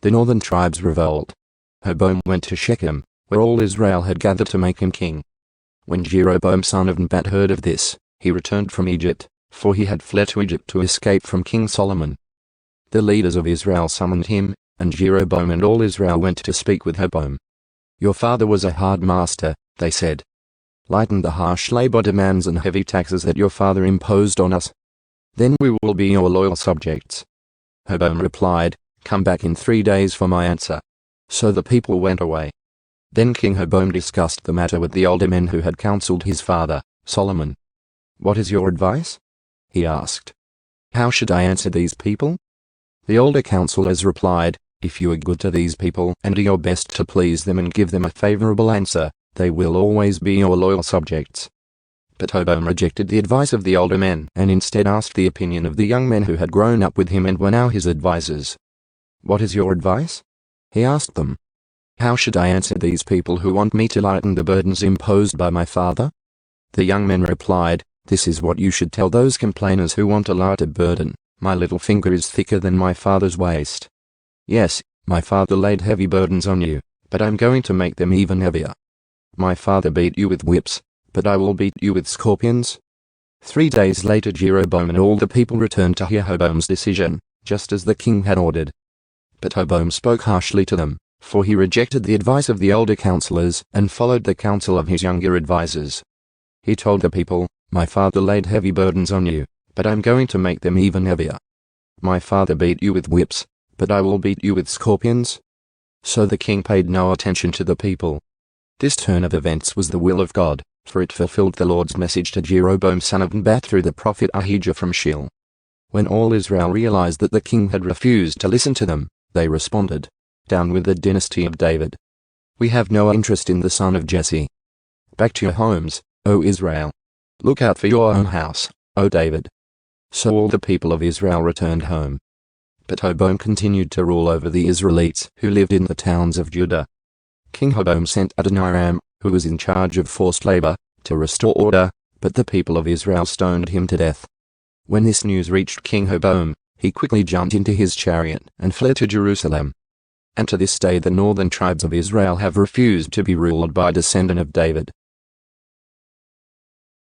The northern tribes revolt. Rehoboam went to Shechem, where all Israel had gathered to make him king. When Jeroboam son of Nebat heard of this, he returned from Egypt, for he had fled to Egypt to escape from King Solomon. The leaders of Israel summoned him, and Jeroboam and all Israel went to speak with Rehoboam. "Your father was a hard master," they said. "Lighten the harsh labor demands and heavy taxes that your father imposed on us. Then we will be your loyal subjects." Rehoboam replied, "Come back in 3 days for my answer." So the people went away. Then King Rehoboam discussed the matter with the older men who had counseled his father, Solomon. "What is your advice?" he asked. "How should I answer these people?" The older counselors replied, "If you are good to these people and do your best to please them and give them a favorable answer, they will always be your loyal subjects." But Rehoboam rejected the advice of the older men and instead asked the opinion of the young men who had grown up with him and were now his advisers. "What is your advice?" he asked them. "How should I answer these people who want me to lighten the burdens imposed by my father?" The young men replied, "This is what you should tell those complainers who want a lighter burden. My little finger is thicker than my father's waist. Yes, my father laid heavy burdens on you, but I'm going to make them even heavier. My father beat you with whips, but I will beat you with scorpions." 3 days later Jeroboam and all the people returned to hear Rehoboam's decision, just as the king had ordered. But Rehoboam spoke harshly to them, for he rejected the advice of the older counselors and followed the counsel of his younger advisers. He told the people, "My father laid heavy burdens on you, but I'm going to make them even heavier. My father beat you with whips, but I will beat you with scorpions." So the king paid no attention to the people. This turn of events was the will of God, for it fulfilled the Lord's message to Jeroboam son of Nebat through the prophet Ahijah from Shil. When all Israel realized that the king had refused to listen to them, they responded, "Down with the dynasty of David. We have no interest in the son of Jesse. Back to your homes, O Israel. Look out for your own house, O David." So all the people of Israel returned home. But Rehoboam continued to rule over the Israelites who lived in the towns of Judah. King Rehoboam sent Adoniram, who was in charge of forced labor, to restore order, but the people of Israel stoned him to death. When this news reached King Rehoboam, he quickly jumped into his chariot and fled to Jerusalem. And to this day the northern tribes of Israel have refused to be ruled by a descendant of David.